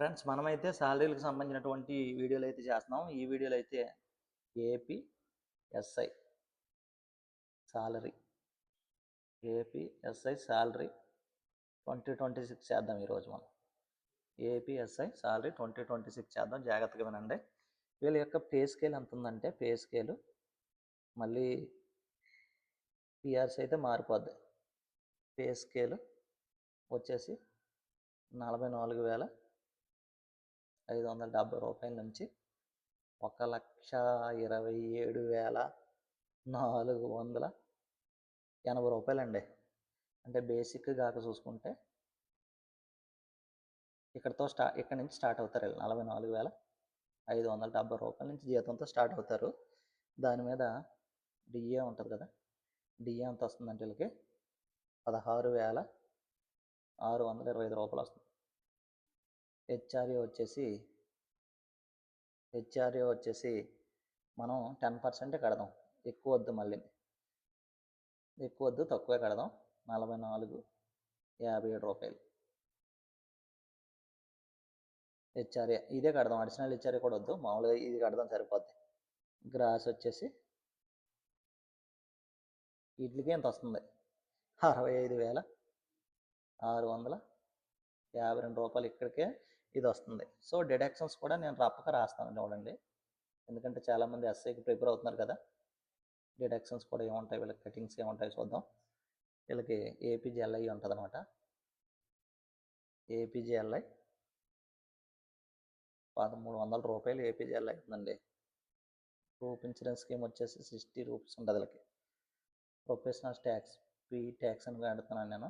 Friends, మనమైతే సాలరీలకు సంబంధించినటువంటి వీడియోలు అయితే చేస్తున్నాం. ఈ వీడియోలో అయితే AP SI salary AP SI salary 2026 చేద్దాం. ఈరోజు మనం ఏపీ ఎస్ఐ సాలరీ 2026 చేద్దాం. జాగ్రత్తగా వినండి. వీళ్ళ యొక్క పే స్కేల్ ఎంత ఉందంటే, పే స్కేలు మళ్ళీ పిఆర్సీ అయితే మారిపోద్ది. పే స్కేలు వచ్చేసి 44,570 రూపాయల నుంచి 1,27,480 రూపాయలండి. అంటే బేసిక్ కాక చూసుకుంటే ఇక్కడ నుంచి స్టార్ట్ అవుతారు. 44,570 రూపాయల నుంచి జీతంతో స్టార్ట్ అవుతారు. దాని మీద డిఏ ఉంటుంది కదా, డిఏ ఎంత వస్తుందంటే వీళ్ళకి 16,625 రూపాయలు వస్తుంది. హెచ్ఆర్ఏ వచ్చేసి మనం 10% కడదాం. ఎక్కువ వద్దు, మళ్ళీ ఎక్కువ వద్దు, తక్కువే కడదాం. 44,57 రూపాయలు హెచ్ఆర్ఏ. ఇదే కడదాం, అడిషనల్ హెచ్ఆర్ఏ కూడా వద్దు, మామూలుగా ఇది కడదాం సరిపోద్ది. గ్రాస్ వచ్చేసి వీటికి ఎంత వస్తుంది? 65,652 రూపాయలు ఇక్కడికే ఇది వస్తుంది. సో డిడక్షన్స్ కూడా నేను రప్పగా రాస్తాను చూడండి, ఎందుకంటే చాలామంది ఎస్ఐకి ప్రిపేర్ అవుతున్నారు కదా. డిడక్షన్స్ కూడా ఏముంటాయి, వీళ్ళకి కటింగ్స్ ఏముంటాయి చూద్దాం. వీళ్ళకి ఏపీజీఎల్ఐ ఉంటుంది అనమాట. ఏపీజీఎల్ఐ 1,300 రూపాయలు ఏపీజీఎల్ఐ అవుతుందండి. గ్రూప్ ఇన్సూరెన్స్ స్కీమ్ వచ్చేసి 60 రూపీస్ ఉంటుంది వీళ్ళకి. ప్రొఫెషనల్ ట్యాక్స్ ట్యాక్స్ అని కడుతున్నాను నేను,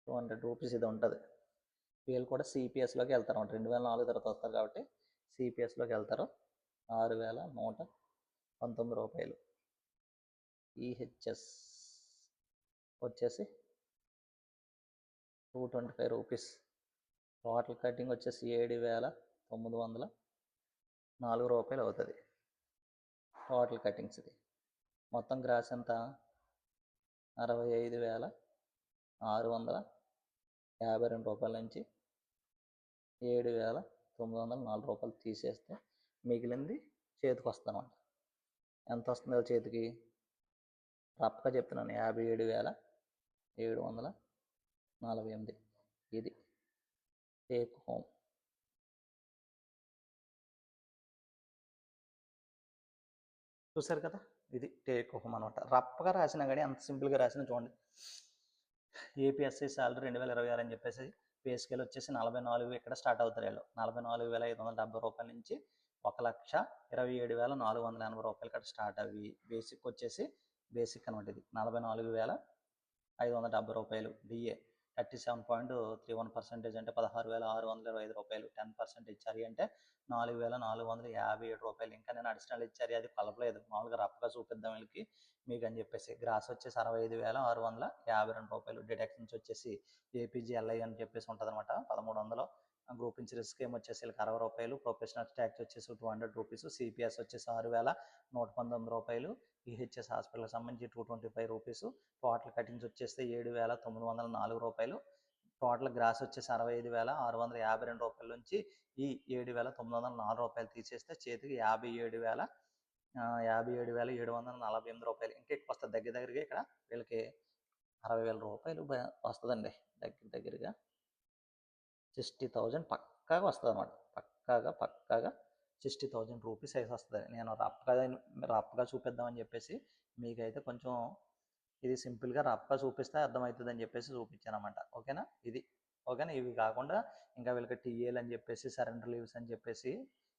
200 రూపీస్ ఇది ఉంటుంది. వీళ్ళు కూడా సిపిఎస్లోకి వెళ్తారు అన్నమాట. 2004 తర్వాత వస్తారు కాబట్టి సిపిఎస్లోకి వెళ్తారు. 6,119 రూపాయలు. ఈహెచ్ఎస్ వచ్చేసి 225 రూపీస్. టోటల్ కటింగ్ వచ్చేసి 7,904 రూపాయలు అవుతుంది టోటల్ కటింగ్స్. ఇది మొత్తం గ్రాస్ ఎంత? 65,652 రూపాయల నుంచి 7,904 రూపాయలు తీసేస్తే మిగిలింది చేతికి వస్తుంది అన్నమాట. ఎంత వస్తుందో చేతికి రప్పగా చెప్తున్నాను, 57,748. ఇది టేక్ హోమ్. చూసారు కదా, ఇది టేక్ హోమ్ అనమాట. రప్పగా రాసినా కానీ అంత సింపుల్గా రాసినా చూడండి. ఏపీఎస్ఐ సాలరీ 2026 అని చెప్పేసి పే స్కేల్ వచ్చేసి 44 ఇక్కడ స్టార్ట్ అవుతారు వీళ్ళు. 44,570 రూపాయల నుంచి 1,27,480 రూపాయలు ఇక్కడ స్టార్ట్ అవి. బేసిక్ వచ్చేసి బేసిక్ అనమాట. ఇది 44,570 రూపాయలు. డిఏ 37.31% అంటే 16,625 రూపాయలు. 10% హెచ్ఆర్ఏ అంటే 4,457 రూపాయలు. ఇంకా నేను అడిషనల్ హెచ్ఆర్ఏ అది కలపలేదు, మామూలుగా రఫ్గా చూపిద్దాం వీళ్ళకి మీకు అని చెప్పేసి. గ్రాస్ వచ్చేసి 65,652 రూపాయలు. డిడక్షన్స్ వచ్చేసి ఏపీజీఎల్ఐ అని చెప్పేసి ఉంటుంది అనమాట, 1,300. గ్రూప్ ఇన్సూరెన్స్ స్కీమ్ వచ్చేసి 60 రూపాయలు. ప్రొఫెషనల్ ట్యాక్స్ వచ్చేసి 200 రూపీస్. సిపిఎస్ వచ్చేసి 6,119 రూపాయలు. ఈహెచ్ఎస్ హాస్పిటల్కి సంబంధించి 225 రూపీస్. టోటల్ కటింగ్స్ వచ్చేస్తే 7,904 రూపాయలు. టోటల్ గ్రాస్ వచ్చేసి 65,652 రూపాయల నుంచి ఈ 7,904 రూపాయలు తీసేస్తే చేతికి 57,748 రూపాయలు. ఇంకా ఎక్కువ వస్తుంది దగ్గరగా. ఇక్కడ వీళ్ళకి 60,000 రూపాయలు వస్తుందండి. దగ్గరగా 60,000 పక్కాగా వస్తుంది అన్నమాట. పక్కాగా 60,000 రూపీస్ అయితే వస్తుంది. నేను రఫ్గా చూపిద్దామని చెప్పేసి మీకైతే కొంచెం ఇది సింపుల్గా రఫ్గా చూపిస్తే అర్థమవుతుంది అని చెప్పేసి చూపించాను అనమాట. ఓకేనా? ఓకేనా? ఇవి కాకుండా ఇంకా వీళ్ళకి టీఏలు అని చెప్పేసి, సరెండర్ లీవ్స్ అని చెప్పేసి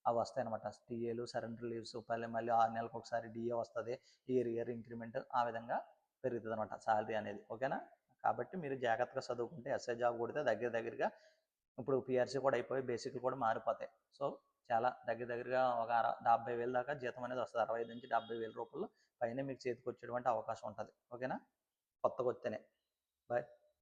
అవి వస్తాయి అనమాట. టీఏలు, సరెండర్ లీవ్స్, మళ్ళీ 6 నెలలకు ఒకసారి డిఏ వస్తుంది. ఇయర్ ఇంక్రిమెంట్ ఆ విధంగా పెరుగుతుంది అనమాట సాలరీ అనేది. ఓకేనా? కాబట్టి మీరు జాగ్రత్తగా చదువుకుంటే ఎస్ఐ జాబ్ కొడితే దగ్గరగా ఇప్పుడు పిఆర్సీ కూడా అయిపోయి బేసిక్లు కూడా మారిపోతాయి. సో చాలా దగ్గరగా ఒక 70,000 దాకా జీతం అనేది వస్తుంది. 65 నుంచి 70,000 రూపాయలు పైన మీకు చేతికి వచ్చేటువంటి అవకాశం ఉంటుంది. ఓకేనా? కొత్తగా వస్తేనే. బాయ్.